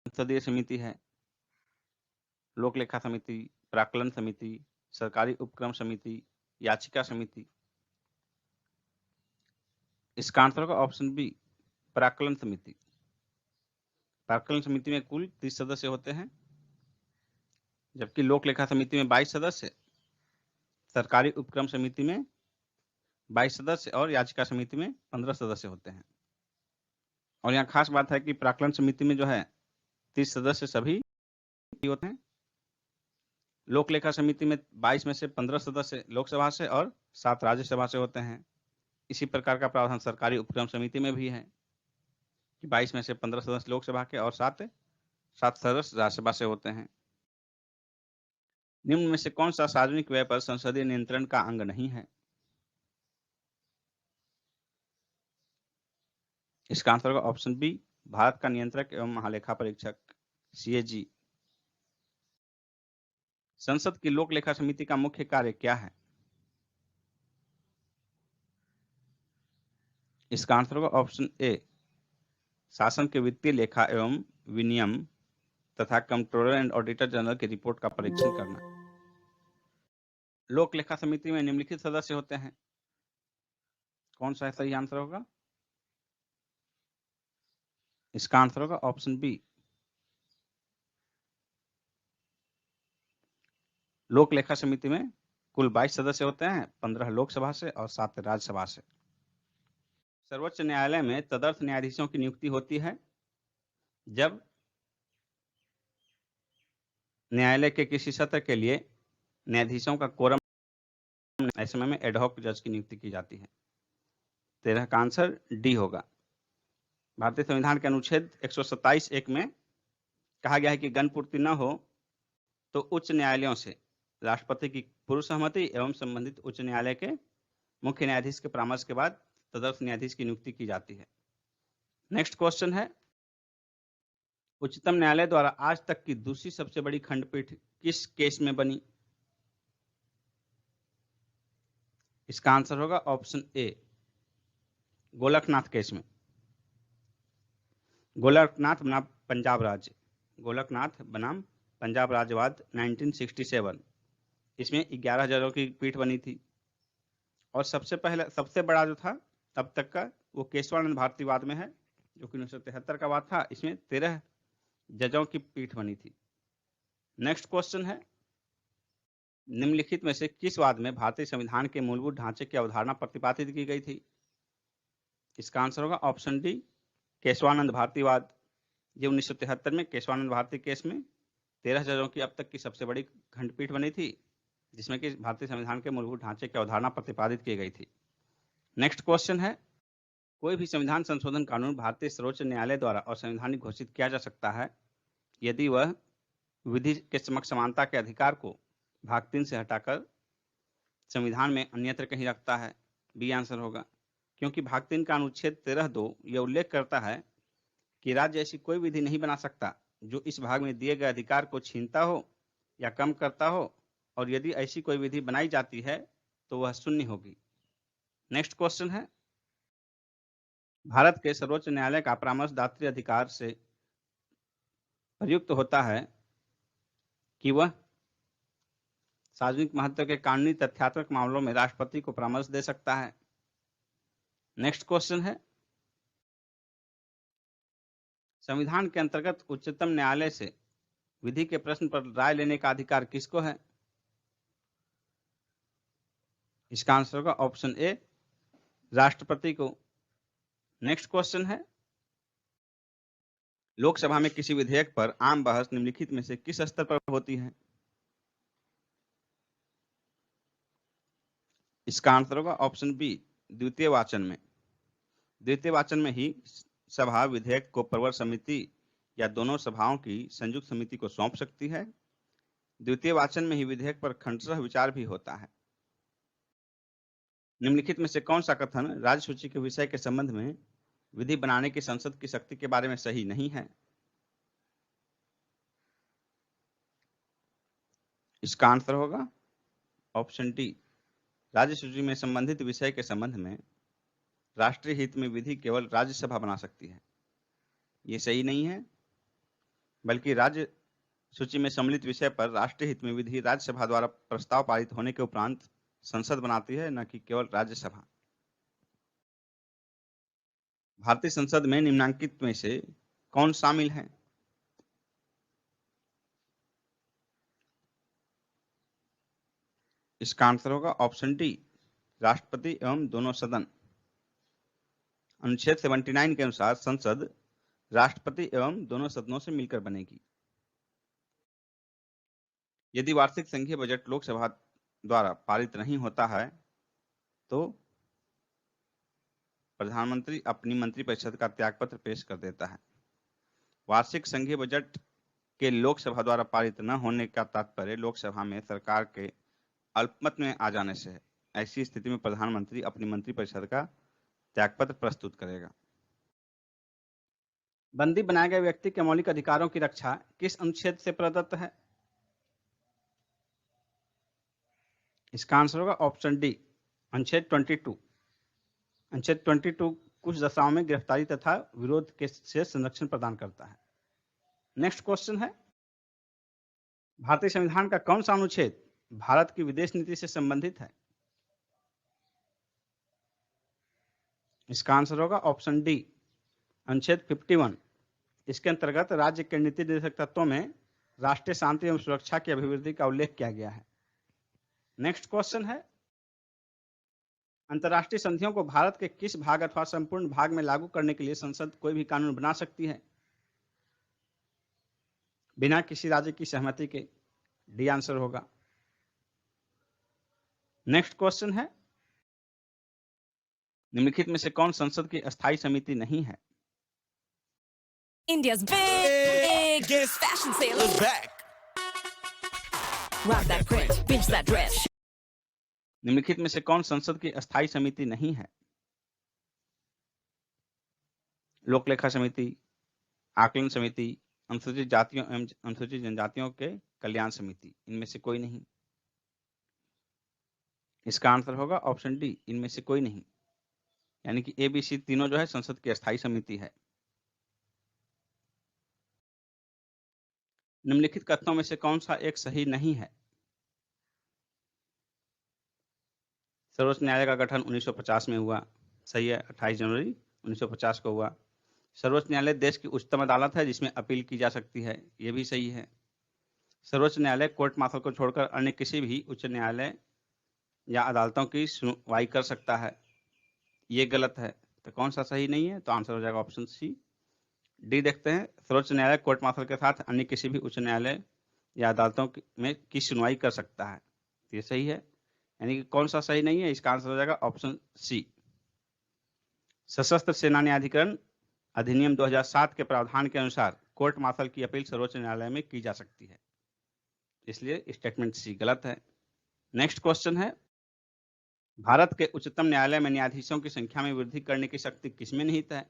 संसदीय समिति है, लोक लेखा समिति, प्राक्कलन समिति, सरकारी उपक्रम समिति, याचिका समिति। इसका आंसर होगा ऑप्शन बी, प्राक्कलन समिति। प्राक्कलन समिति में कुल 30 सदस्य होते हैं, जबकि लोक लेखा समिति में 22 सदस्य, सरकारी उपक्रम समिति में 22 सदस्य और याचिका समिति में 15 सदस्य होते हैं। और यहाँ खास बात है कि प्राक्कलन समिति में जो है 30 सदस्य सभी होते हैं, लोक लेखा समिति में 22 में से 15 सदस्य लोकसभा से और 7 राज्यसभा से होते हैं। इसी प्रकार का प्रावधान सरकारी उपक्रम समिति में भी है कि 22 में से 15 सदस्य लोकसभा के और 7 सदस्य राज्यसभा से होते हैं। निम्न में से कौन सा सार्वजनिक व्यय पर संसदीय नियंत्रण का अंग नहीं है? इसका आंसर होगा ऑप्शन बी, भारत का नियंत्रक एवं महालेखा परीक्षक CAG। संसद की लोक लेखा समिति का मुख्य कार्य क्या है? इसका आंसर होगा ऑप्शन ए, शासन के वित्तीय लेखा एवं विनियम तथा कंट्रोलर एंड ऑडिटर जनरल की रिपोर्ट का परीक्षण करना। लोक लेखा समिति में निम्नलिखित सदस्य होते हैं, कौन सा सही आंसर होगा? इसका आंसर होगा ऑप्शन बी, लोक लेखा समिति में कुल 22 सदस्य होते हैं, 15 लोकसभा से और 7 राज्यसभा से। सर्वोच्च न्यायालय में तदर्थ न्यायाधीशों की नियुक्ति होती है जब न्यायालय के किसी सत्र के लिए न्यायाधीशों का कोरम, ऐसे समय में एडहॉक जज की नियुक्ति की जाती है। 13 का आंसर डी होगा। भारतीय संविधान के अनुच्छेद 127(1) में कहा गया है कि गणपूर्ति न हो तो उच्च न्यायालयों से राष्ट्रपति की पूर्व सहमति एवं संबंधित उच्च न्यायालय के मुख्य न्यायाधीश के परामर्श के बाद तदर्थ न्यायाधीश की नियुक्ति की जाती है। नेक्स्ट क्वेश्चन है, उच्चतम न्यायालय द्वारा आज तक की दूसरी सबसे बड़ी खंडपीठ किस केस में बनी? इसका आंसर होगा ऑप्शन ए, गोलकनाथ केस में। गोलकनाथ बनाम पंजाब राज्य, गोलकनाथ बनाम पंजाब राज्यवाद 1967। इसमें 11 जजों की पीठ बनी थी और सबसे बड़ा जो था तब तक का वो केशवानंद भारतीवाद में है, जो कि 1973 का वाद था। इसमें 13 जजों की पीठ बनी थी। नेक्स्ट क्वेश्चन है, निम्नलिखित में से किस वाद में भारतीय संविधान के मूलभूत ढांचे की अवधारणा प्रतिपादित की गई थी? इसका आंसर होगा ऑप्शन डी, केशवानंद भारतीवाद। ये 1973 में केशवानंद भारती केस में 13 जजों की अब तक की सबसे बड़ी खंडपीठ बनी थी, जिसमें कि भारतीय संविधान के मूलभूत ढांचे की अवधारणा प्रतिपादित की गई थी। नेक्स्ट क्वेश्चन है, कोई भी संविधान संशोधन कानून भारतीय सर्वोच्च न्यायालय द्वारा असंवैधानिक घोषित किया जा सकता है यदि वह विधि के समक्ष समानता के अधिकार को भाग 3 से हटाकर संविधान में अन्यत्र कहीं रखता है। बी आंसर होगा, क्योंकि भाग 3 का अनुच्छेद 13(2) यह उल्लेख करता है कि राज्य ऐसी कोई विधि नहीं बना सकता जो इस भाग में दिए गए अधिकार को छीनता हो या कम करता हो, और यदि ऐसी कोई विधि बनाई जाती है तो वह शून्य होगी। नेक्स्ट क्वेश्चन है, भारत के सर्वोच्च न्यायालय का परामर्शदात्री अधिकार से प्रयुक्त होता है कि वह सार्वजनिक महत्व के कानूनी तथ्यात्मक मामलों में राष्ट्रपति को परामर्श दे सकता है। नेक्स्ट क्वेश्चन है, संविधान के अंतर्गत उच्चतम न्यायालय से विधि के प्रश्न पर राय लेने का अधिकार किसको है? इसका आंसर होगा ऑप्शन ए, राष्ट्रपति को। नेक्स्ट क्वेश्चन है, लोकसभा में किसी विधेयक पर आम बहस निम्नलिखित में से किस स्तर पर होती है? इसका आंसर होगा ऑप्शन बी, द्वितीय वाचन में। द्वितीय वाचन में ही सभा विधेयक को प्रवर समिति या दोनों सभाओं की संयुक्त समिति को सौंप सकती है। द्वितीय वाचन में ही विधेयक पर खंडशः विचार भी होता है। निम्नलिखित में से कौन सा कथन राज्य सूची के विषय के संबंध में विधि बनाने की संसद की शक्ति के बारे में सही नहीं है? इसका आंसर होगा ऑप्शन डी, राज्य सूची में संबंधित विषय के संबंध में राष्ट्रीय हित में विधि केवल राज्यसभा बना सकती है। ये सही नहीं है। बल्कि राज्य सूची में सम्मिलित विषय पर राष्ट्रीय हित में विधि राज्यसभा द्वारा प्रस्ताव पारित होने के उपरांत संसद बनाती है, न कि केवल राज्यसभा। भारतीय संसद में निम्नलिखित में से कौन शामिल है? इसका आंसर होगा ऑप्शन डी, राष्ट्रपति एवं दोनों सदन। अनुच्छेद 79 के अनुसार संसद राष्ट्रपति एवं दोनों सदनों से मिलकर बनेगी। यदि वार्षिक संघीय बजट लोकसभा द्वारा पारित नहीं होता है तो प्रधानमंत्री अपनी मंत्रिपरिषद का त्यागपत्र पेश कर देता है। वार्षिक संघीय बजट के लोकसभा द्वारा पारित न होने का तात्पर्य लोकसभा में सरकार के अल्पमत में आ जाने से है। ऐसी स्थिति में प्रधानमंत्री अपनी मंत्रिपरिषद का त्यागपत्र प्रस्तुत करेगा। बंदी बनाए गए व्यक्ति के मौलिक अधिकारों की रक्षा किस अनुच्छेद से प्रदत्त है? इसका आंसर होगा ऑप्शन डी, अनुच्छेद 22। अनुच्छेद 22 कुछ दशाओं में गिरफ्तारी तथा विरोध के से संरक्षण प्रदान करता है। नेक्स्ट क्वेश्चन है, भारतीय संविधान का कौन सा अनुच्छेद भारत की विदेश नीति से संबंधित है? इसका आंसर होगा ऑप्शन डी, अनुच्छेद 51। इसके अंतर्गत राज्य के नीति निर्देशक तत्वों में राष्ट्रीय शांति एवं सुरक्षा की अभिवृद्धि का उल्लेख किया गया है। नेक्स्ट क्वेश्चन है, अंतर्राष्ट्रीय संधियों को भारत के किस भाग अथवा संपूर्ण भाग में लागू करने के लिए संसद कोई भी कानून बना सकती है बिना किसी राज्य की सहमति के? डी आंसर होगा। नेक्स्ट क्वेश्चन है, निम्नलिखित में से कौन संसद की अस्थायी समिति नहीं है? India's biggest fashion sale is back. Rock that print, pinch that dress. निम्नलिखित में से कौन संसद की अस्थायी समिति नहीं है? लोक लेखा समिति, आकलन समिति, अनुसूचित जातियों एवं अनुसूचित जनजातियों के कल्याण समिति, इनमें से कोई नहीं। इसका आंसर होगा ऑप्शन डी, इनमें से कोई नहीं। यानी कि ए बी सी तीनों जो है संसद की अस्थायी समिति है। निम्नलिखित कथनों में से कौन सा एक सही नहीं है? सर्वोच्च न्यायालय का गठन 1950 में हुआ, सही है, 28 जनवरी 1950 को हुआ। सर्वोच्च न्यायालय देश की उच्चतम अदालत है जिसमें अपील की जा सकती है, यह भी सही है। सर्वोच्च न्यायालय कोर्ट मार्शल को छोड़कर अन्य किसी भी उच्च न्यायालय या अदालतों की सुनवाई कर सकता है, ये गलत है। तो कौन सा सही नहीं है? तो आंसर हो जाएगा ऑप्शन सी, डी देखते हैं। सर्वोच्च न्यायालय कोर्ट मार्शल के साथ अन्य किसी भी उच्च न्यायालय या अदालतों में की सुनवाई कर सकता है, ये सही है। यानी कि कौन सा सही नहीं है? इसका आंसर हो जाएगा ऑप्शन सी। सशस्त्र सेना न्यायाधिकरण अधिनियम 2007 के प्रावधान के अनुसार कोर्ट मार्शल की अपील सर्वोच्च न्यायालय में की जा सकती है, इसलिए स्टेटमेंट सी गलत है। नेक्स्ट क्वेश्चन है, भारत के उच्चतम न्यायालय में न्यायाधीशों की संख्या में वृद्धि करने की शक्ति किसमें निहित है?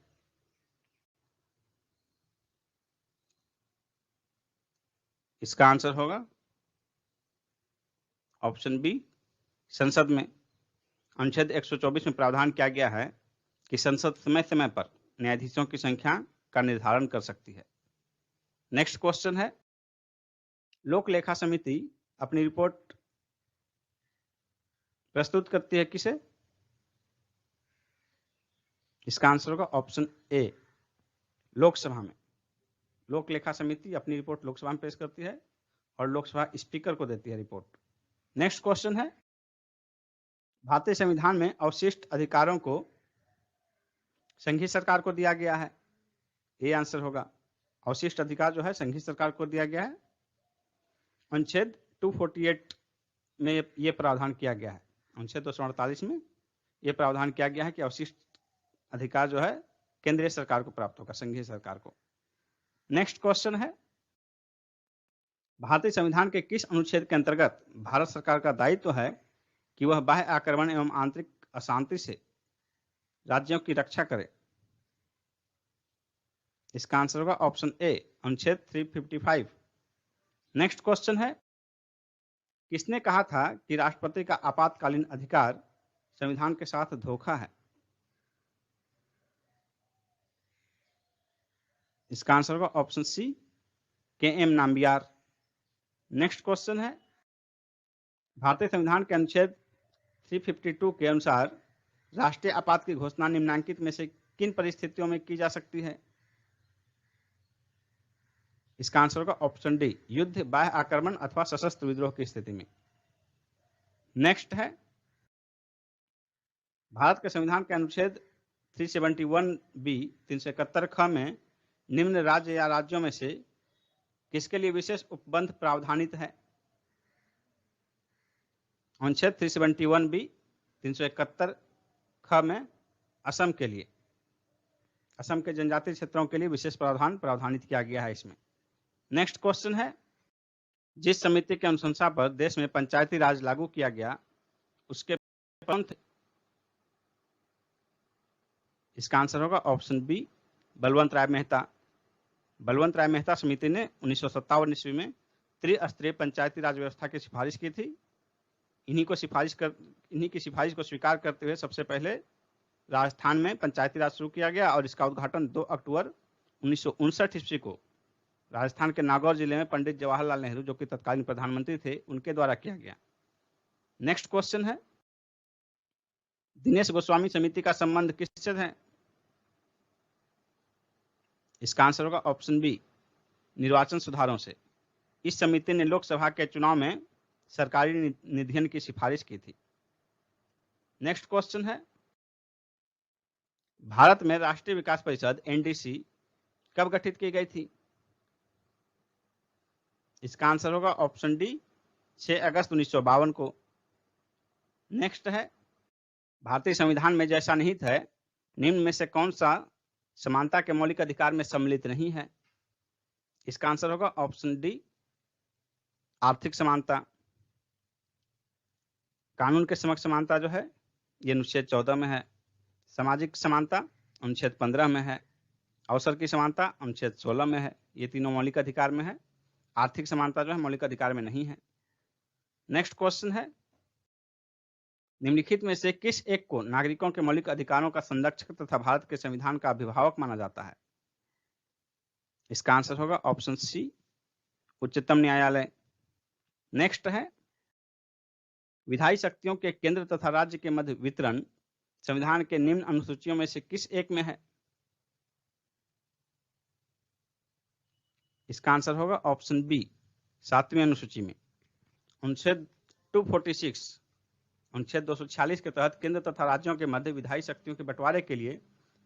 इसका आंसर होगा ऑप्शन बी, संसद में। अनुच्छेद 124 में प्रावधान किया गया है कि संसद समय समय पर न्यायाधीशों की संख्या का निर्धारण कर सकती है। नेक्स्ट क्वेश्चन है, लोक लेखा समिति अपनी रिपोर्ट प्रस्तुत करती है किसे? इसका आंसर होगा ऑप्शन ए, लोकसभा में। लोक लेखा समिति अपनी रिपोर्ट लोकसभा में पेश करती है और लोकसभा स्पीकर को देती है रिपोर्ट। नेक्स्ट क्वेश्चन है, भारतीय संविधान में अवशिष्ट अधिकारों को संघीय सरकार को दिया गया है, ये आंसर होगा। अवशिष्ट अधिकार जो है संघीय सरकार को दिया गया है। अनुच्छेद 248 में ये प्रावधान किया गया है, अनुच्छेद 248 में ये प्रावधान किया गया है कि अवशिष्ट अधिकार जो है केंद्रीय सरकार को प्राप्त होगा, संघीय सरकार को। नेक्स्ट क्वेश्चन है, भारतीय संविधान के किस अनुच्छेद के अंतर्गत भारत सरकार का दायित्व है कि वह बाह्य आक्रमण एवं आंतरिक अशांति से राज्यों की रक्षा करे? इसका आंसर होगा ऑप्शन ए, अनुच्छेद 355। नेक्स्ट क्वेश्चन है, किसने कहा था कि राष्ट्रपति का आपातकालीन अधिकार संविधान के साथ धोखा है? इसका आंसर होगा ऑप्शन सी, के एम नाम्बियार। नेक्स्ट क्वेश्चन है, भारतीय संविधान के अनुच्छेद 352 के अनुसार राष्ट्रीय आपात की घोषणा निम्नलिखित में से किन परिस्थितियों में की जा सकती है? इसका आंसर होगा ऑप्शन डी, युद्ध, बाह्य आक्रमण अथवा सशस्त्र विद्रोह की स्थिति में। नेक्स्ट है, भारत के संविधान के अनुच्छेद 371 बी 371 ख में निम्न राज्य या राज्यों में से किसके लिए विशेष उपबंध प्रावधानित है? अनुच्छेद 371 बी 371 ख में असम के लिए, असम के जनजातीय क्षेत्रों के लिए विशेष प्रावधान प्रावधानित किया गया है इसमें। नेक्स्ट क्वेश्चन है, जिस समिति की अनुशंसा पर देश में पंचायती राज लागू किया गया उसके पंथ, इसका आंसर होगा ऑप्शन बी, बलवंत राय मेहता। बलवंत राय मेहता समिति ने 1957 ईस्वी में त्रिस्तरीय पंचायती राज व्यवस्था की सिफारिश की थी। इन्हीं की सिफारिश को स्वीकार करते हुए सबसे पहले राजस्थान में पंचायती राज शुरू किया गया और इसका उद्घाटन 2 अक्टूबर 1959 ईस्वी को राजस्थान के नागौर जिले में पंडित जवाहरलाल नेहरू, जो कि तत्कालीन प्रधानमंत्री थे, उनके द्वारा किया गया। नेक्स्ट क्वेश्चन है, दिनेश गोस्वामी समिति का संबंध किससे है? इसका आंसर होगा ऑप्शन बी, निर्वाचन सुधारों से। इस समिति ने लोकसभा के चुनाव में सरकारी निधियन की सिफारिश की थी। नेक्स्ट क्वेश्चन है, भारत में राष्ट्रीय विकास परिषद एनडीसी कब गठित की गई थी? इसका आंसर होगा ऑप्शन डी, 6 अगस्त 1952 को। नेक्स्ट है, भारतीय संविधान में जैसा निहित है निम्न में से कौन सा समानता के मौलिक अधिकार में सम्मिलित नहीं है? इसका आंसर होगा ऑप्शन डी, आर्थिक समानता। कानून के समक्ष समानता जो है ये अनुच्छेद 14 में है। सामाजिक समानता अनुच्छेद 15 में है। अवसर की समानता अनुच्छेद 16 में है। ये तीनों मौलिक अधिकार में है। आर्थिक समानता जो है मौलिक अधिकार में नहीं है। नेक्स्ट क्वेश्चन है, निम्नलिखित में से किस एक को नागरिकों के मौलिक अधिकारों का संरक्षक तथा भारत के संविधान का अभिभावक माना जाता है? इसका आंसर होगा ऑप्शन सी, उच्चतम न्यायालय। नेक्स्ट है, विधायी शक्तियों के केंद्र तथा राज्य के मध्य वितरण संविधान के निम्न अनुसूचियों में से किस एक में है? इसका आंसर होगा ऑप्शन बी, 7वीं अनुसूची में। अनुच्छेद 246 अनुच्छेद 246 के तहत केंद्र तथा राज्यों के मध्य विधायी शक्तियों के बंटवारे के लिए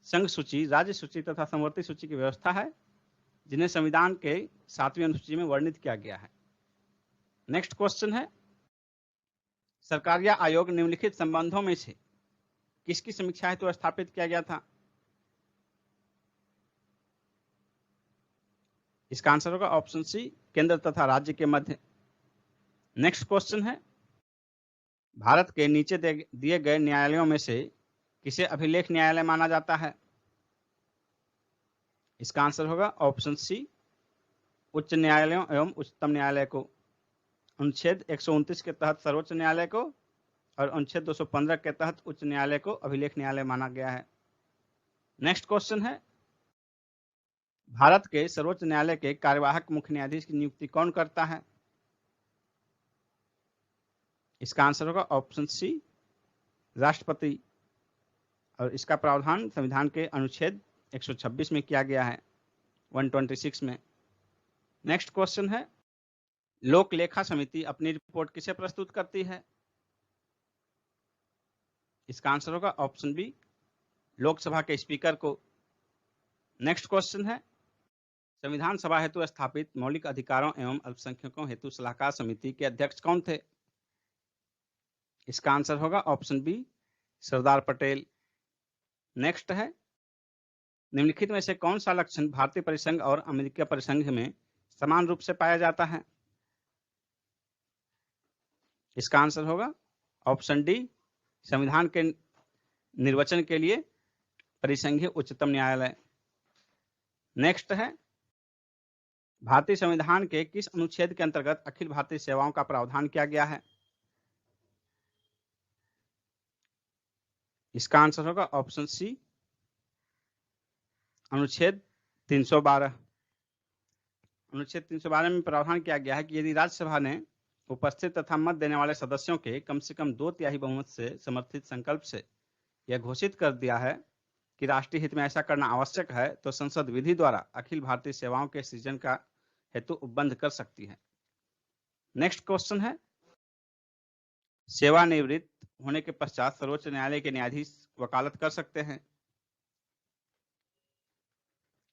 संघ सूची, राज्य सूची तथा समवर्ती सूची की व्यवस्था है, जिन्हें संविधान के 7वीं अनुसूची में वर्णित किया गया है। नेक्स्ट क्वेश्चन है, सरकार या आयोग निम्नलिखित संबंधों में से किसकी समीक्षा हेतु स्थापित किया गया था? इसका आंसर होगा ऑप्शन सी, केंद्र तथा राज्य के मध्य। नेक्स्ट क्वेश्चन है, भारत के नीचे दिए गए न्यायालयों में से किसे अभिलेख न्यायालय माना जाता है? इसका आंसर होगा ऑप्शन सी, उच्च न्यायालयों एवं उच्चतम न्यायालय को। अनुच्छेद 129 के तहत सर्वोच्च न्यायालय को और अनुच्छेद 215 के तहत उच्च न्यायालय को अभिलेख न्यायालय माना गया है। नेक्स्ट क्वेश्चन है, भारत के सर्वोच्च न्यायालय के कार्यवाहक मुख्य न्यायाधीश की नियुक्ति कौन करता है? इसका आंसर होगा ऑप्शन सी, राष्ट्रपति। और इसका प्रावधान संविधान के अनुच्छेद 126 में किया गया है, 126 में। नेक्स्ट क्वेश्चन है, लोक लेखा समिति अपनी रिपोर्ट किसे प्रस्तुत करती है? इसका आंसर होगा ऑप्शन बी, लोकसभा के स्पीकर को। नेक्स्ट क्वेश्चन है, संविधान सभा हेतु स्थापित मौलिक अधिकारों एवं अल्पसंख्यकों हेतु सलाहकार समिति के अध्यक्ष कौन थे? इसका आंसर होगा option B, Sardar Patel. Next है, निम्नलिखित में से कौन सा लक्षण भारतीय परिसंघ और अमेरिकी परिसंघ में समान रूप से पाया जाता है? इसका आंसर होगा ऑप्शन डी, संविधान के निर्वचन के लिए परिसंघीय उच्चतम न्यायालय। नेक्स्ट है, भारतीय संविधान के किस अनुच्छेद के अंतर्गत अखिल भारतीय सेवाओं का प्रावधान किया गया है? इसका आंसर होगा ऑप्शन सी, अनुच्छेद 312। अनुच्छेद 312 में प्रावधान किया गया है कि यदि राज्यसभा ने उपस्थित तथा मत देने वाले सदस्यों के कम से कम 2/3 बहुमत से समर्थित संकल्प से यह घोषित कर दिया है कि राष्ट्रीय हित में ऐसा करना आवश्यक है, तो संसद विधि द्वारा अखिल भारतीय सेवाओं के सृजन का हेतु उपबंध कर सकती है। नेक्स्ट क्वेश्चन है, सेवानिवृत्त होने के पश्चात सर्वोच्च न्यायालय के न्यायाधीश वकालत कर सकते हैं?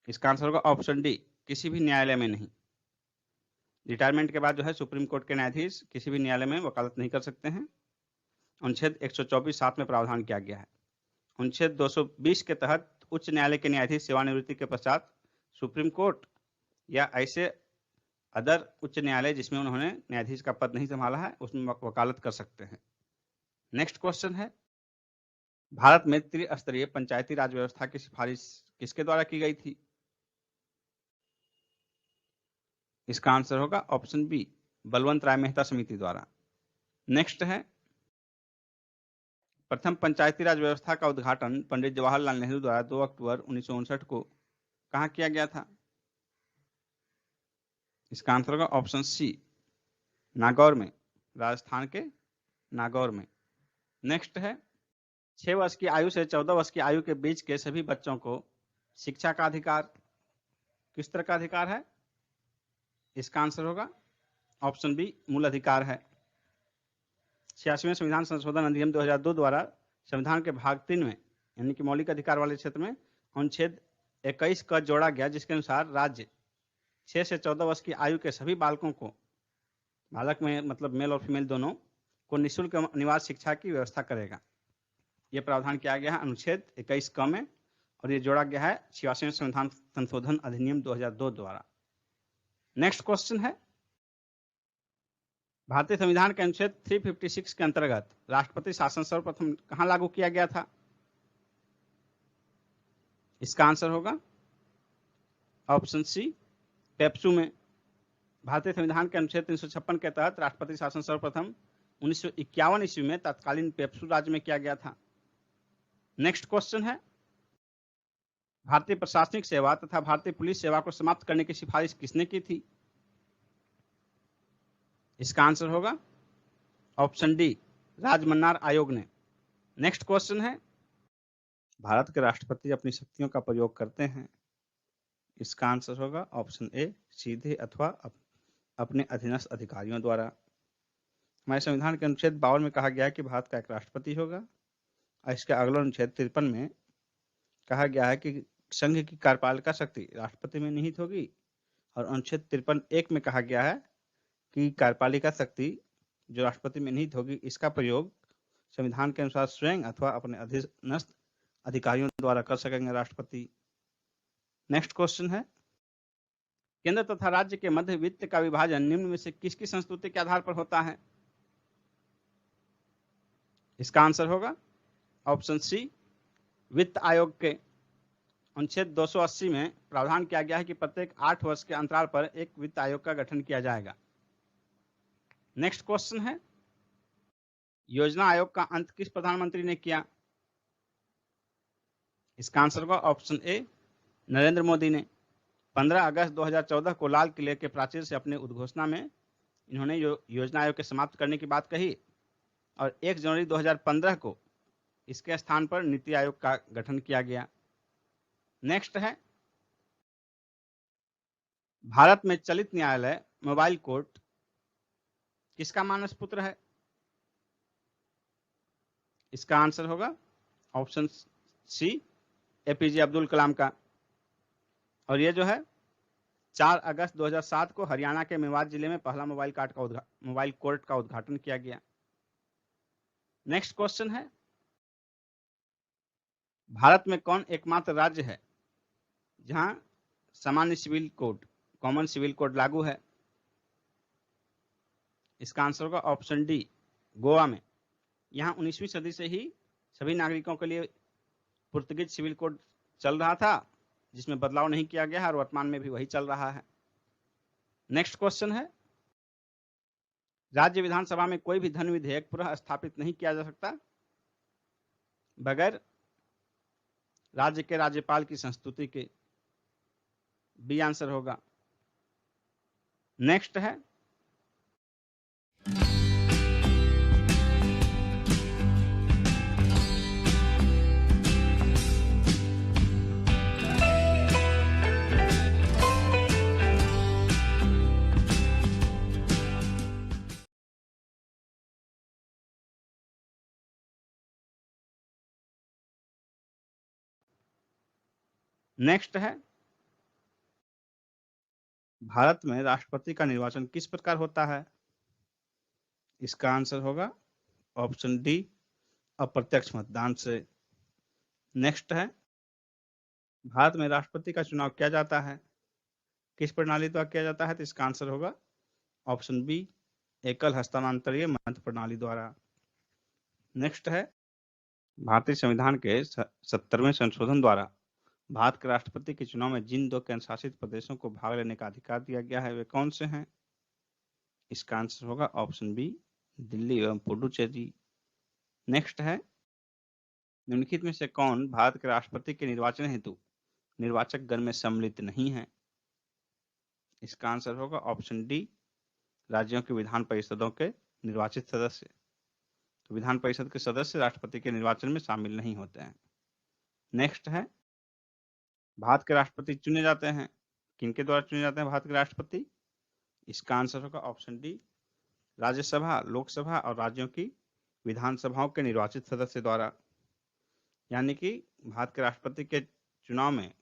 इसका आंसर होगा ऑप्शन डी, किसी भी न्यायालय में नहीं। रिटायरमेंट के बाद जो है सुप्रीम कोर्ट के न्यायाधीश किसी भी न्यायालय में वकालत नहीं कर सकते हैं। अनुच्छेद 124(7) में प्रावधान किया गया है। अनुच्छेद 220 के तहत उच्च न्यायालय के न्यायाधीश सेवानिवृत्ति के पश्चात सुप्रीम कोर्ट या ऐसे अदर उच्च न्यायालय जिसमें उन्होंने न्यायाधीश का पद नहीं संभाला है उसमें वकालत कर सकते हैं। नेक्स्ट क्वेश्चन है, भारत में त्रिस्तरीय पंचायती राज व्यवस्था की सिफारिश किसके द्वारा की गई थी? इसका आंसर होगा ऑप्शन बी, बलवंत राय मेहता समिति द्वारा। नेक्स्ट है, प्रथम पंचायती राज व्यवस्था का उद्घाटन पंडित जवाहरलाल नेहरू द्वारा 2 अक्टूबर 1959 को कहाँ किया गया था? इसका आंसर होगा ऑप्शन सी, नागौर में, राजस्थान के नागौर में। नेक्स्ट है, 6 वर्ष की आयु से 14 वर्ष की आयु के बीच के सभी बच्चों को शिक्षा का अधिकार किस तरह का अधिकार है? इसका आंसर होगा ऑप्शन बी, मूल अधिकार है। 86वें संविधान संशोधन अधिनियम 2002 द्वारा संविधान के भाग 3 में यानी कि मौलिक अधिकार वाले क्षेत्र में अनुच्छेद 21 का जोड़ा गया, जिसके अनुसार राज्य 6 से 14 वर्ष की आयु के सभी बालकों को, बालक में मतलब मेल और फीमेल दोनों को निःशुल्क अनिवार्य शिक्षा की व्यवस्था करेगा। यह प्रावधान किया गया है अनुच्छेद 21 क में और ये जोड़ा गया है 86वें संविधान संशोधन अधिनियम 2002 द्वारा। नेक्स्ट क्वेश्चन है, भारतीय संविधान के अनुच्छेद 356 के अंतर्गत राष्ट्रपति शासन सर्वप्रथम कहां लागू किया गया था? इसका आंसर होगा ऑप्शन सी, पेप्सू में। भारतीय संविधान के अनुच्छेद 356 के तहत राष्ट्रपति शासन सर्वप्रथम 1951 ईस्वी में तत्कालीन पेप्सू राज्य में किया गया था। नेक्स्ट क्वेश्चन है, भारतीय प्रशासनिक सेवा तथा भारतीय पुलिस सेवा को समाप्त करने की सिफारिश किसने की थी? इसका आंसर होगा ऑप्शन डी, राजमन्नार आयोग ने। नेक्स्ट क्वेश्चन है, भारत के राष्ट्रपति अपनी शक्तियों का प्रयोग करते हैं? इसका आंसर होगा ऑप्शन ए, सीधे अथवा अपने अधीनस्थ अधिकारियों द्वारा। हमारे संविधान के अनुच्छेद 52 में कहा गया है कि भारत का एक राष्ट्रपति होगा और इसके अगला अनुच्छेद 53 में कहा गया है कि संघ की कार्यपालिका शक्ति राष्ट्रपति में निहित होगी और अनुच्छेद 53(1) में कहा गया है कि कार्यपालिका शक्ति जो राष्ट्रपति में निहित होगी इसका प्रयोग संविधान के अनुसार स्वयं अथवा अपने अधीनस्थ अधिकारियों द्वारा कर सकेंगे राष्ट्रपति। नेक्स्ट क्वेश्चन है, केंद्र तथा राज्य के मध्य वित्त का विभाजन निम्न में से किसकी संस्तुति के आधार पर होता है? इसका आंसर होगा ऑप्शन सी, वित्त आयोग के। अनुच्छेद 280 में प्रावधान किया गया है कि प्रत्येक 8 वर्ष के अंतराल पर एक वित्त आयोग का गठन किया जाएगा। नेक्स्ट क्वेश्चन है, योजना आयोग का अंत किस प्रधानमंत्री ने किया? इसका आंसर होगा ऑप्शन ए, नरेंद्र मोदी ने। 15 अगस्त 2014 को लाल किले के प्राचीर से अपने उद्घोषणा में इन्होंने योजना आयोग के समाप्त करने की बात कही और 1 जनवरी 2015 को इसके स्थान पर नीति आयोग का गठन किया गया। नेक्स्ट है, भारत में चलित न्यायालय मोबाइल कोर्ट किसका मानस पुत्र है? इसका आंसर होगा option C, APJ Abdul Kalam का। और ये जो है 4 अगस्त 2007 को हरियाणा के मेवात जिले में पहला मोबाइल कोर्ट का उद्घाटन किया गया। नेक्स्ट क्वेश्चन है, भारत में कौन एकमात्र राज्य है जहां सामान्य civil code, common civil code लागू है? इसका आंसर होगा ऑप्शन डी, गोवा में। यहां 19वीं सदी से ही सभी नागरिकों के लिए पुर्तगीज सिविल कोड चल रहा था जिसमें बदलाव नहीं किया गया है और वर्तमान में भी वही चल रहा है। नेक्स्ट क्वेश्चन है, राज्य विधानसभा में कोई भी धन विधेयक पुनः स्थापित नहीं किया जा सकता बगैर राज्य के राज्यपाल की संस्तुति के। बी आंसर होगा। नेक्स्ट है भारत में राष्ट्रपति का निर्वाचन किस प्रकार होता है? इसका आंसर होगा ऑप्शन डी, अप्रत्यक्ष मतदान से। नेक्स्ट है भारत में राष्ट्रपति का चुनाव किया जाता है किस प्रणाली द्वारा किया जाता है? तो इसका आंसर होगा ऑप्शन बी, एकल हस्तांतरणीय मत प्रणाली द्वारा। नेक्स्ट है भारतीय संविधान के 70वें संशोधन द्वारा भारत के राष्ट्रपति के चुनाव में जिन 2 केंद्रशासित प्रदेशों को भाग लेने का अधिकार दिया गया है वे कौन से हैं? इसका आंसर होगा ऑप्शन बी, दिल्ली एवं पुडुचेरी। नेक्स्ट है निम्नलिखित में से कौन भारत के राष्ट्रपति के निर्वाचन हेतु निर्वाचक गण में सम्मिलित नहीं है? इसका आंसर होगा ऑप्शन डी, राज्यों के विधान परिषदों के निर्वाचित सदस्य। तो विधान परिषद के सदस्य राष्ट्रपति के निर्वाचन में शामिल नहीं होते हैं। नेक्स्ट है भारत के राष्ट्रपति चुने जाते हैं किनके द्वारा चुने जाते हैं भारत के राष्ट्रपति? इसका आंसर होगा ऑप्शन डी, राज्यसभा, लोकसभा और राज्यों की विधानसभाओं के निर्वाचित सदस्य द्वारा। यानी कि भारत के राष्ट्रपति के चुनाव में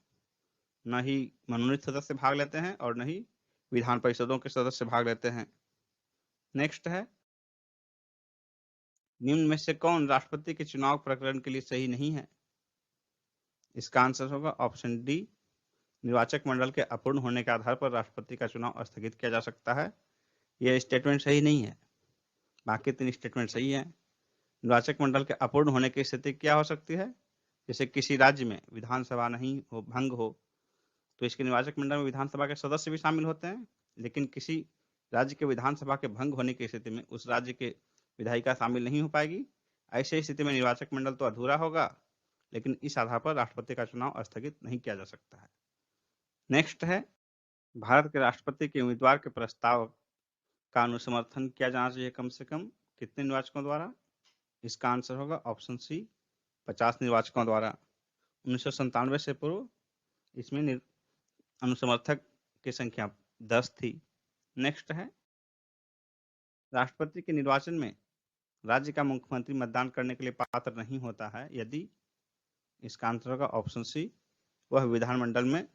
न ही मनोनीत सदस्य भाग लेते हैं और न ही विधान परिषदों के सदस्य भाग लेते हैं। नेक्स्ट है निम्न में से कौन राष्ट्रपति के चुनाव प्रकरण के लिए सही नहीं है? इसका आंसर होगा ऑप्शन डी, निर्वाचक मंडल के अपूर्ण होने के आधार पर राष्ट्रपति का चुनाव स्थगित किया जा सकता है। यह स्टेटमेंट सही नहीं है, बाकी 3 स्टेटमेंट सही है। निर्वाचक मंडल के अपूर्ण होने की स्थिति क्या हो सकती है? जैसे किसी राज्य में विधानसभा नहीं हो, भंग हो, तो इसके निर्वाचक मंडल में विधानसभा के सदस्य भी शामिल होते हैं, लेकिन किसी राज्य के विधानसभा के भंग होने की स्थिति में उस राज्य के विधायिका शामिल नहीं हो पाएगी। ऐसे स्थिति में निर्वाचक मंडल तो अधूरा होगा, लेकिन इस आधार पर राष्ट्रपति का चुनाव स्थगित नहीं किया जा सकता है। नेक्स्ट है भारत के राष्ट्रपति के उम्मीदवार के प्रस्ताव का अनुसमर्थन किया जाना चाहिए कम से कम कितने निर्वाचकों द्वारा? इसका आंसर होगा ऑप्शन सी, 50 निर्वाचकों द्वारा। 1997 से पूर्व इसमें अनुसमर्थक की संख्या 10 थी। नेक्स्ट है राष्ट्रपति के निर्वाचन में राज्य का मुख्यमंत्री मतदान करने के लिए पात्र नहीं होता है यदि? इसका आंसर होगा ऑप्शन सी, वह विधानमंडल में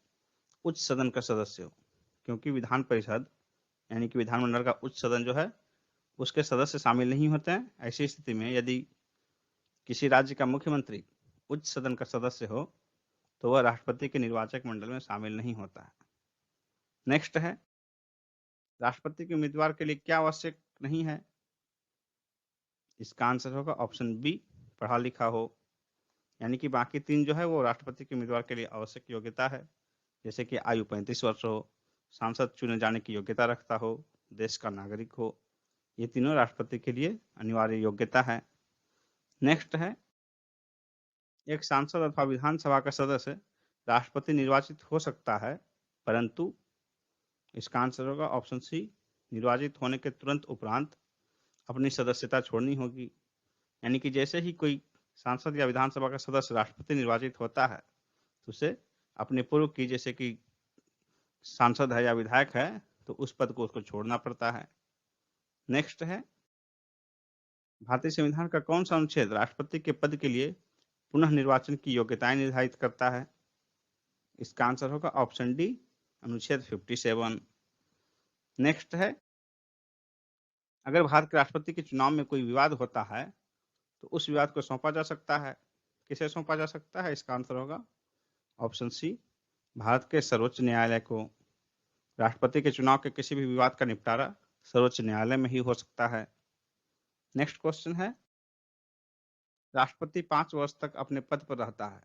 उच्च सदन का सदस्य हो, क्योंकि विधान परिषद यानी कि विधानमंडल का उच्च सदन जो है उसके सदस्य शामिल नहीं होते हैं। ऐसी स्थिति में यदि किसी राज्य का मुख्यमंत्री उच्च सदन का सदस्य हो तो वह राष्ट्रपति के निर्वाचक मंडल में शामिल नहीं होता है। नेक्स्ट है राष्ट्रपति के उम्मीदवार के लिए क्या आवश्यक नहीं है? इसका आंसर होगा ऑप्शन बी, पढ़ा लिखा हो। यानी कि बाकी 3 जो है वो राष्ट्रपति के उम्मीदवार के लिए आवश्यक योग्यता है, जैसे कि आयु 35 वर्ष हो, सांसद चुने जाने की योग्यता रखता हो, देश का नागरिक हो। ये तीनों राष्ट्रपति के लिए अनिवार्य योग्यता है। नेक्स्ट है एक सांसद अथवा विधानसभा का सदस्य राष्ट्रपति निर्वाचित हो सकता है, परंतु इसका आंसर होगा ऑप्शन सी, निर्वाचित होने के तुरंत उपरांत अपनी सदस्यता छोड़नी होगी। यानी कि जैसे ही कोई सांसद या विधानसभा का सदस्य राष्ट्रपति निर्वाचित होता है तो उसे अपने पूर्व की, जैसे कि सांसद है या विधायक है, तो उस पद को उसको छोड़ना पड़ता है। नेक्स्ट है भारतीय संविधान का कौन सा अनुच्छेद राष्ट्रपति के पद के लिए पुनः निर्वाचन की योग्यताएं निर्धारित करता है? इसका आंसर होगा ऑप्शन डी, अनुच्छेद 57। नेक्स्ट है अगर भारत के राष्ट्रपति के चुनाव में कोई विवाद होता है तो उस विवाद को सौंपा जा सकता है। किसे सौंपा जा सकता है? इसका आंसर होगा ऑप्शन सी, भारत के सर्वोच्च न्यायालय को। राष्ट्रपति के चुनाव के किसी भी विवाद का निपटारा सर्वोच्च न्यायालय में ही हो सकता है। नेक्स्ट क्वेश्चन है राष्ट्रपति 5 वर्ष तक अपने पद पर रहता है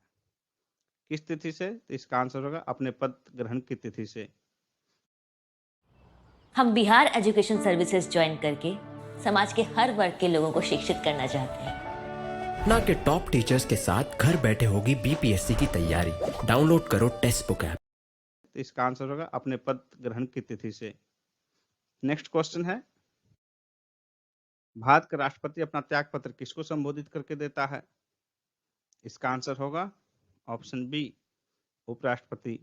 किस तिथि से? तो इसका आंसर होगा अपने पद ग्रहण की तिथि से। हम बिहार एजुकेशन सर्विसेज ज्वाइन करके समाज के हर वर्ग के लोगों को शिक्षित करना चाहते हैं। ना के टॉप टीचर्स के साथ घर बैठे होगी बीपीएससी की तैयारी। डाउनलोड करो टेक्स्ट बुक ऐप। तो इसका आंसर होगा अपने पद ग्रहण की तिथि से। नेक्स्ट क्वेश्चन है, भारत का राष्ट्रपति अपना त्याग पत्र किसको संबोधित करके देता है? इसका आंसर होगा ऑप्शन बी, उपराष्ट्रपति।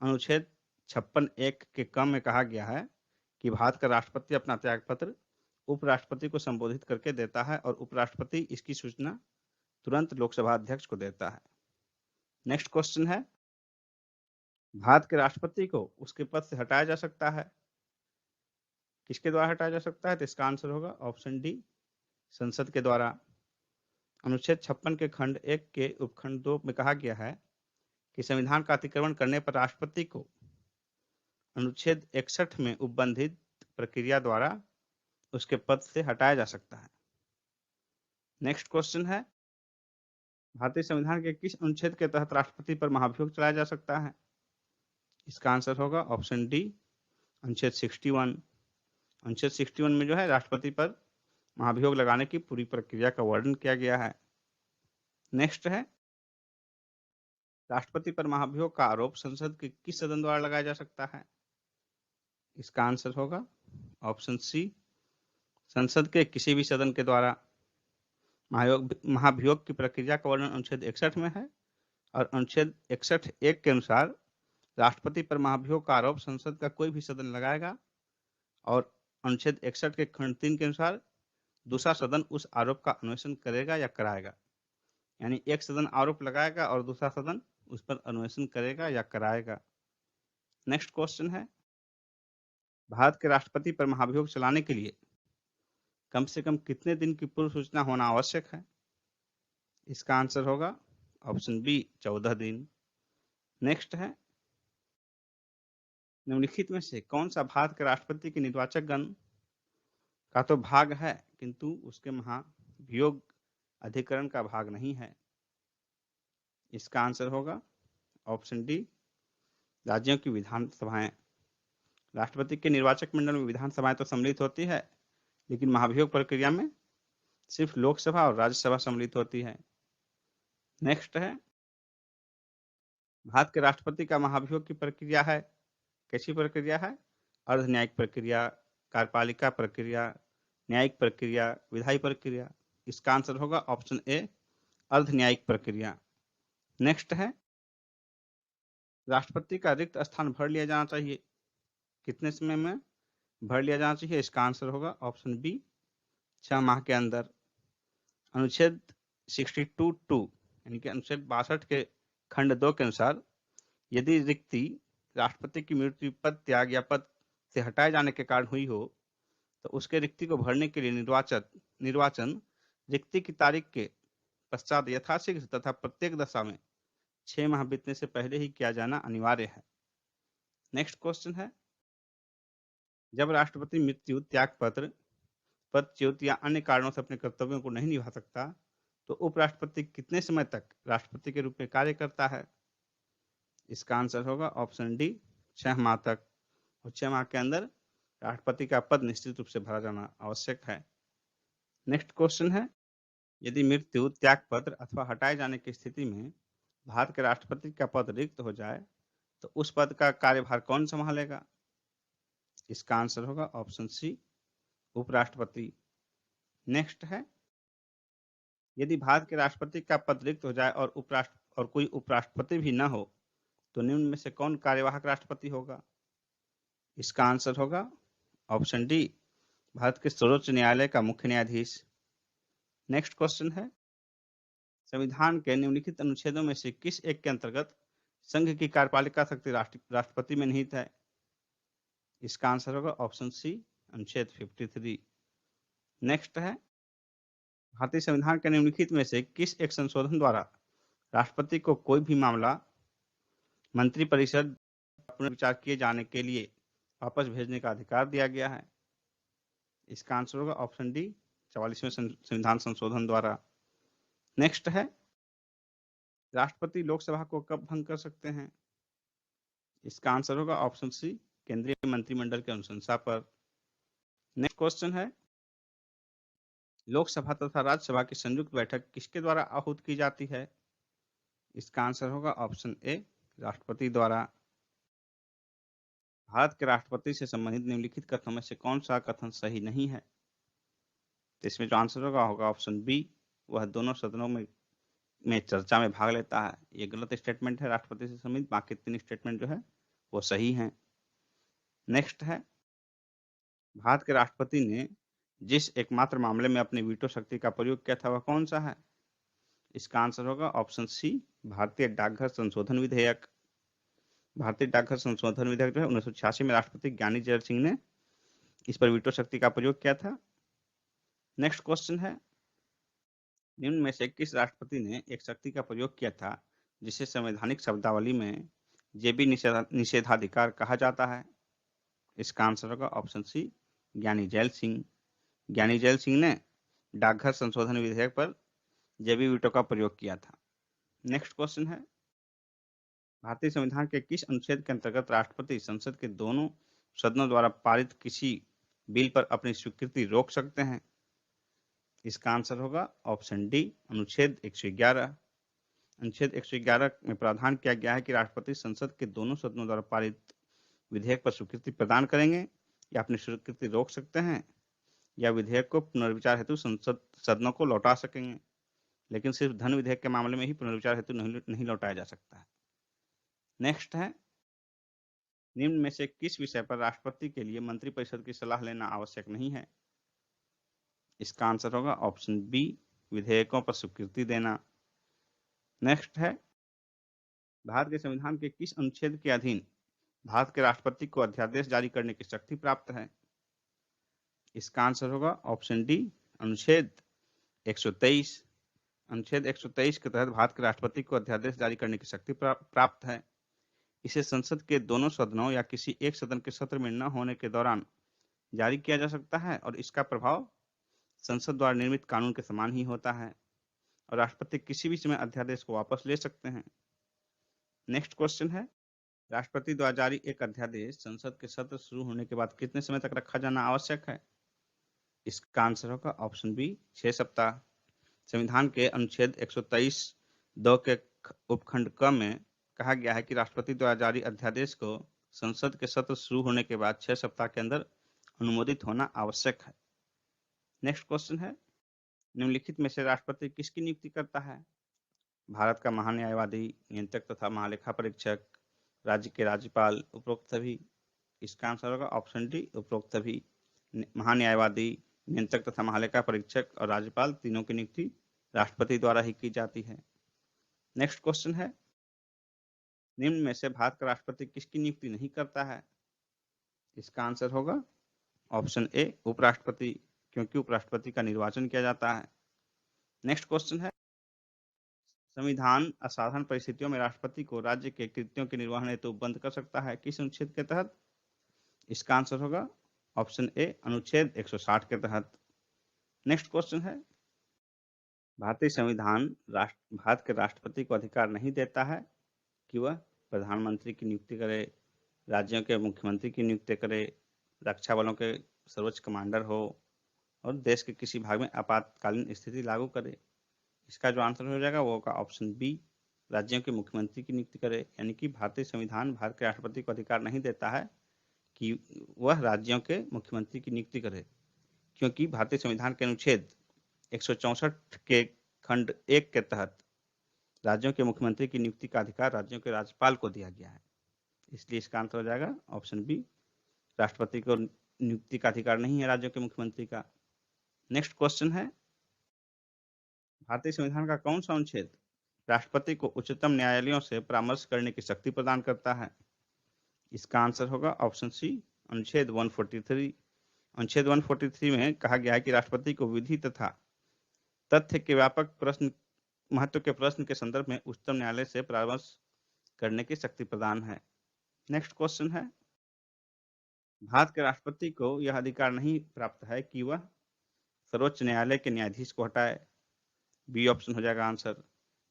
अनुच्छेद 56(1) के क में कहा गया है कि भारत का राष्ट्रपति अपना त्याग पत्र उपराष्ट्रपति को संबोधित करके देता है और उपराष्ट्रपति इसकी सूचना तुरंत लोकसभा अध्यक्ष को देता है। नेक्स्ट क्वेश्चन है, भारत के राष्ट्रपति को उसके पद से हटाया जा सकता है, किसके द्वारा हटाया जा सकता है? तो इसका आंसर होगा ऑप्शन डी, संसद के द्वारा। अनुच्छेद 56 के खंड 1 के उपखंड 2 में कहा गया है कि संविधान का अतिक्रमण करने पर राष्ट्रपति को अनुच्छेद 61 में उपबंधित प्रक्रिया द्वारा उसके पद से हटाया जा सकता है। नेक्स्ट क्वेश्चन है, भारतीय संविधान के किस अनुच्छेद के तहत राष्ट्रपति पर महाभियोग चलाया जा सकता है? इसका आंसर होगा ऑप्शन डी, अनुच्छेद 61। अनुच्छेद 61 में जो है राष्ट्रपति पर महाभियोग लगाने की पूरी प्रक्रिया का वर्णन किया गया है। नेक्स्ट है, राष्ट्रपति पर महाभियोग का आरोप संसद के किस सदन द्वारा लगाया जा सकता है? इसका आंसर होगा ऑप्शन सी, संसद के किसी भी सदन के द्वारा। महाभियोग की प्रक्रिया का वर्णन अनुच्छेद 61 में है और अनुच्छेद 61(1) के अनुसार राष्ट्रपति पर महाभियोग का आरोप संसद का कोई भी सदन लगाएगा और अनुच्छेद 61 के खंड 3 के अनुसार दूसरा सदन उस आरोप का अन्वेषण करेगा या कराएगा। यानी एक सदन आरोप लगाएगा और दूसरा सदन उस पर अन्वेषण करेगा या कराएगा। नेक्स्ट क्वेश्चन है, भारत के राष्ट्रपति पर महाभियोग चलाने के लिए कम से कम कितने दिन की पूर्व सूचना होना आवश्यक है? इसका आंसर होगा ऑप्शन बी, 14 दिन। नेक्स्ट है, निम्नलिखित में से कौन सा भारत के राष्ट्रपति के निर्वाचक गण का तो भाग है किंतु उसके महाभियोग अधिकरण का भाग नहीं है? इसका आंसर होगा ऑप्शन डी, राज्यों की विधानसभाएं। राष्ट्रपति के निर्वाचक मंडल में विधानसभाएं तो सम्मिलित होती है, लेकिन महाभियोग प्रक्रिया में सिर्फ लोकसभा और राज्यसभा सम्मिलित होती है। नेक्स्ट है, भारत के राष्ट्रपति का महाभियोग की प्रक्रिया है, कैसी प्रक्रिया है? अर्ध न्यायिक प्रक्रिया, कार्यपालिका प्रक्रिया, न्यायिक प्रक्रिया, विधायी प्रक्रिया। इसका आंसर होगा ऑप्शन ए, अर्ध न्यायिक प्रक्रिया। नेक्स्ट है, राष्ट्रपति का रिक्त स्थान भर लिया जाना चाहिए, कितने समय में भर लिया जाना चाहिए? इसका आंसर होगा ऑप्शन बी, 6 माह के अंदर। अनुच्छेद 62(2) यानी कि अनुच्छेद 62 के खंड 2 के अनुसार यदि रिक्ति राष्ट्रपति की मृत्यु, पद त्याग या पद से हटाए जाने के कारण हुई हो तो उसके रिक्ति को भरने के लिए निर्वाचन रिक्ति की तारीख के पश्चात यथाशीघ्र तथा प्रत्येक दशा में 6 माह बीतने से पहले ही किया जाना अनिवार्य है। नेक्स्ट क्वेश्चन है, जब राष्ट्रपति मृत्यु, त्यागपत्र, पदच्युत या अन्य कारणों से अपने कर्तव्यों को नहीं निभा सकता तो उपराष्ट्रपति कितने समय तक राष्ट्रपति के रूप में कार्य करता है? इसका आंसर होगा ऑप्शन डी, 6 माह तक। और 6 माह के अंदर राष्ट्रपति का पद निश्चित रूप से भरा जाना आवश्यक है। नेक्स्ट क्वेश्चन है, यदि मृत्यु, त्यागपत्र अथवा हटाए जाने की स्थिति में भारत के राष्ट्रपति का पद रिक्त हो जाए तो उस पद का कार्यभार कौन संभालेगा? इसका आंसर होगा ऑप्शन सी, उपराष्ट्रपति। नेक्स्ट है, यदि भारत के राष्ट्रपति का पद रिक्त हो जाए और कोई उपराष्ट्रपति भी न हो तो निम्न में से कौन कार्यवाहक राष्ट्रपति होगा? इसका आंसर होगा ऑप्शन डी, भारत के सर्वोच्च न्यायालय का मुख्य न्यायाधीश। नेक्स्ट क्वेश्चन है, संविधान के निम्नलिखित अनुच्छेदों में से किस एक के अंतर्गत संघ की कार्यपालिका शक्ति राष्ट्रपति में निहित है? इसका आंसर होगा ऑप्शन सी, अनुच्छेद 53। नेक्स्ट है, भारतीय संविधान के निम्नलिखित में से किस एक संशोधन द्वारा राष्ट्रपति को कोई भी मामला मंत्रिपरिषद पुनर्विचार किए जाने के लिए वापस भेजने का अधिकार दिया गया है? इसका आंसर होगा ऑप्शन डी, 44वें संविधान संशोधन द्वारा। नेक्स्ट है, राष्ट्रपति लोकसभा को कब भंग कर सकते हैं? इसका आंसर होगा ऑप्शन सी, केंद्रीय मंत्रिमंडल की अनुशंसा पर। नेक्स्ट क्वेश्चन है, लोकसभा तथा राज्यसभा की संयुक्त बैठक किसके द्वारा आहूत की जाती है? इसका आंसर होगा ऑप्शन ए, राष्ट्रपति द्वारा। भारत के राष्ट्रपति से संबंधित निम्नलिखित कथनों में से कौन सा कथन सही नहीं है? तो इसमें जो आंसर होगा ऑप्शन बी, वह दोनों सदनों में चर्चा में भाग लेता है। ये गलत स्टेटमेंट है राष्ट्रपति से संबंधित, बाकी 3 स्टेटमेंट जो है वो सही हैं। नेक्स्ट है, भारत के राष्ट्रपति ने जिस एकमात्र मामले में अपनी वीटो शक्ति का प्रयोग किया था वह कौन सा है? इसका आंसर होगा ऑप्शन सी, भारतीय डाकघर संशोधन विधेयक। भारतीय डाकघर संशोधन विधेयक जो है 1986 में राष्ट्रपति ज्ञानी जैल सिंह ने इस पर वीटो शक्ति का प्रयोग किया था। नेक्स्ट क्वेश्चन है, निम्न में से किस राष्ट्रपति ने एक शक्ति का प्रयोग किया था जिसे संवैधानिक शब्दावली में जेबी निषेधाधिकार कहा जाता है? इसका आंसर होगा ऑप्शन सी, ज्ञानी जैल सिंह। ज्ञानी जैल सिंह ने डाकघर संशोधन विधेयक पर जेबी वीटो का प्रयोग किया था। नेक्स्ट क्वेश्चन है, भारतीय संविधान के किस अनुच्छेद के अंतर्गत राष्ट्रपति संसद के दोनों सदनों द्वारा पारित किसी बिल पर अपनी स्वीकृति रोक सकते हैं? इसका आंसर होगा ऑप्शन डी, अनुच्छेद 111। अनुच्छेद 111 में प्रावधान किया गया है कि राष्ट्रपति संसद के दोनों सदनों द्वारा पारित विधेयक पर स्वीकृति प्रदान करेंगे या अपनी स्वीकृति रोक सकते हैं या विधेयक को पुनर्विचार हेतु संसद सदनों को लौटा सकेंगे, लेकिन सिर्फ धन विधेयक के मामले में ही पुनर्विचार हेतु नहीं लौटाया जा सकता है। नेक्स्ट है, निम्न में से किस विषय पर राष्ट्रपति के लिए मंत्रिपरिषद की सलाह लेना आवश्यक नहीं है? इसका आंसर होगा ऑप्शन बी, विधेयकों पर स्वीकृति देना। नेक्स्ट है, भारत के संविधान के किस अनुच्छेद के अधीन भारत के राष्ट्रपति को अध्यादेश जारी करने की शक्ति प्राप्त है? इसका आंसर होगा ऑप्शन डी, अनुच्छेद 123। अनुच्छेद 123 के तहत भारत के राष्ट्रपति को अध्यादेश जारी करने की शक्ति प्राप्त है। इसे संसद के दोनों सदनों या किसी एक सदन के सत्र में न होने के दौरान जारी किया जा सकता है और इसका प्रभाव संसद द्वारा निर्मित कानून के समान ही होता है और राष्ट्रपति किसी भी समय अध्यादेश को वापस ले सकते हैं। नेक्स्ट क्वेश्चन है, राष्ट्रपति द्वारा जारी एक अध्यादेश संसद के सत्र शुरू होने के बाद कितने समय तक रखा जाना आवश्यक है? इसका आंसर होगा ऑप्शन बी, 6 सप्ताह। संविधान के अनुच्छेद 123(2) के उपखंड क में कहा गया है कि राष्ट्रपति द्वारा जारी अध्यादेश को संसद के सत्र शुरू होने के बाद 6 सप्ताह के अंदर अनुमोदित होना आवश्यक है। नेक्स्ट क्वेश्चन है, निम्नलिखित में से राष्ट्रपति किसकी नियुक्ति करता है? भारत का महान्यायवादी, नियंत्रक तथा महालेखा परीक्षक, राज्य के राज्यपाल, उपरोक्त सभी। इसका आंसर होगा ऑप्शन डी, उपरोक्त सभी। महान्यायवादी, नियंत्रक तथा महालेखा परीक्षक और राज्यपाल तीनों की नियुक्ति राष्ट्रपति द्वारा ही की जाती है। नेक्स्ट क्वेश्चन है, निम्न में से भारत का राष्ट्रपति किसकी नियुक्ति नहीं करता है? इसका आंसर होगा ऑप्शन ए, उपराष्ट्रपति, क्योंकि उपराष्ट्रपति का निर्वाचन किया जाता है। नेक्स्ट क्वेश्चन है, संविधान असाधारण परिस्थितियों में राष्ट्रपति को राज्य के कृत्यों के निर्वहन हेतु बंद कर सकता है किस अनुच्छेद के तहत? इसका आंसर होगा ऑप्शन ए, अनुच्छेद 160 के तहत। नेक्स्ट क्वेश्चन है, भारतीय संविधान भारत के राष्ट्रपति को अधिकार नहीं देता है कि वह प्रधानमंत्री की नियुक्ति करे, राज्यों के मुख्यमंत्री की नियुक्ति करे, रक्षा बलों के सर्वोच्च कमांडर हो और देश के किसी भाग में आपातकालीन स्थिति लागू करे। इसका जो आंसर हो जाएगा वो होगा ऑप्शन बी, राज्यों के मुख्यमंत्री की नियुक्ति करे। यानी कि भारतीय संविधान भारत के राष्ट्रपति को अधिकार नहीं देता है कि वह राज्यों के मुख्यमंत्री की नियुक्ति करे, क्योंकि भारतीय संविधान के अनुच्छेद 164 के खंड 1 के तहत राज्यों के मुख्यमंत्री की नियुक्ति का अधिकार राज्यों के राज्यपाल को दिया गया है। इसलिए इसका आंसर हो जाएगा ऑप्शन बी, राष्ट्रपति को नियुक्ति का अधिकार नहीं है राज्यों के मुख्यमंत्री का। नेक्स्ट क्वेश्चन है, भारतीय संविधान का कौन सा अनुच्छेद राष्ट्रपति को उच्चतम न्यायालयों से परामर्श करने की शक्ति प्रदान करता है? इसका आंसर होगा ऑप्शन सी, अनुच्छेद 143। अनुच्छेद 143 में कहा गया है कि राष्ट्रपति को विधि तथा तथ्य के व्यापक महत्व के प्रश्न के संदर्भ में उच्चतम न्यायालय से परामर्श करने की शक्ति प्रदान है। नेक्स्ट क्वेश्चन है, भारत के राष्ट्रपति को यह अधिकार नहीं प्राप्त है कि वह सर्वोच्च न्यायालय के न्यायाधीश को हटाए। बी ऑप्शन हो जाएगा आंसर,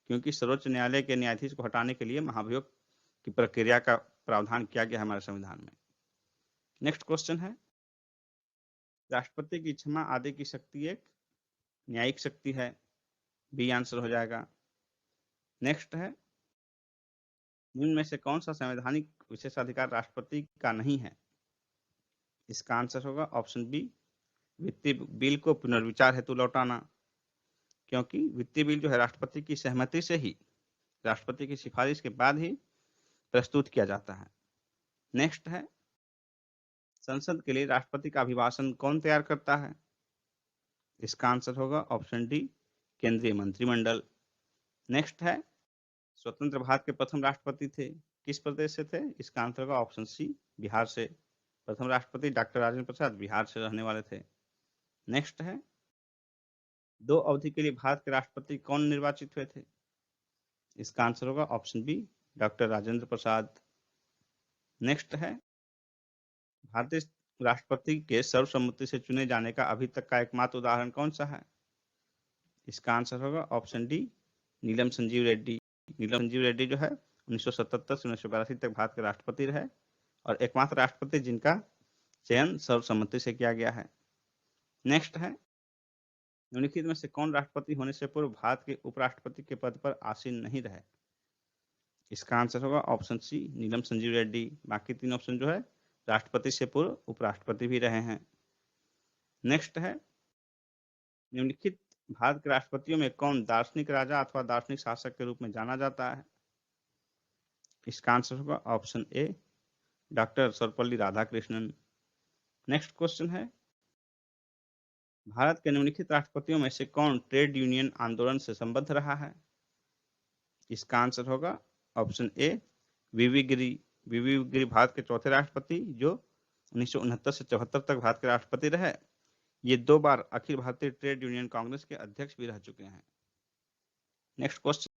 क्योंकि सर्वोच्च न्यायालय के न्यायाधीश को हटाने के लिए महाभियोग की प्रक्रिया का प्रावधान किया गया है हमारे संविधान में। नेक्स्ट क्वेश्चन है, राष्ट्रपति की क्षमा आदि की शक्ति एक न्यायिक शक्ति है। बी आंसर हो जाएगा। नेक्स्ट है, निम्न में से कौन सा संवैधानिक विशेषाधिकार राष्ट्रपति का नहीं है। इसका आंसर होगा ऑप्शन बी, वित्तीय बिल को पुनर्विचार हेतु लौटाना, क्योंकि वित्तीय बिल जो है राष्ट्रपति की सहमति से ही, राष्ट्रपति की सिफारिश के बाद ही प्रस्तुत किया जाता है। नेक्स्ट है, संसद के लिए राष्ट्रपति का अभिभाषण कौन तैयार करता है? इसका आंसर होगा ऑप्शन डी, केंद्रीय मंत्रिमंडल। नेक्स्ट है, स्वतंत्र भारत के प्रथम राष्ट्रपति थे, किस प्रदेश से थे? इसका आंसर होगा ऑप्शन सी, बिहार से। प्रथम राष्ट्रपति डॉक्टर राजेंद्र प्रसाद बिहार से रहने वाले थे। नेक्स्ट है, 2 अवधि के लिए भारत के राष्ट्रपति कौन निर्वाचित हुए थे? इसका आंसर होगा option B, doctor Rajendra Prasad. Next है, भारतीय राष्ट्रपति के सर्वसम्मति से चुने जाने का अभी तक का एकमात्र उदाहरण कौन सा है? इसका आंसर होगा ऑप्शन डी, नीलम संजीव रेड्डी। नीलम संजीव रेड्डी जो है 1977 से 1982 तक भारत के राष्ट्रपति रहे और एकमात्र राष्ट्रपति जिनका चयन सर्वसम्मति से किया गया है। नेक्स्ट है, निम्नलिखित में से कौन राष्ट्रपति होने से पूर्व भारत के उपराष्ट्रपति के पद पर आसीन नहीं रहे? इसका आंसर होगा ऑप्शन सी, नीलम संजीव रेड्डी। बाकी 3 ऑप्शन जो है राष्ट्रपति से पूर्व उपराष्ट्रपति भी रहे हैं। नेक्स्ट है, निम्नलिखित भारत के राष्ट्रपतियों में कौन दार्शनिक राजा अथवा दार्शनिक शासक के रूप में जाना जाता है? इसका आंसर होगा option A, doctor Sarvepalli Radhakrishnan. Next question है, भारत के निम्नलिखित राष्ट्रपतियों में से कौन ट्रेड यूनियन आंदोलन से संबद्ध रहा है? इसका आंसर होगा ऑप्शन ए, वीवी गिरी। वीवी गिरी भारत के चौथे राष्ट्रपति जो 1969 से 74 तक भारत के राष्ट्रपति रहे। ये 2 बार अखिल भारतीय ट्रेड यूनियन कांग्रेस के अध्यक्ष भी रह चुके हैं। Next question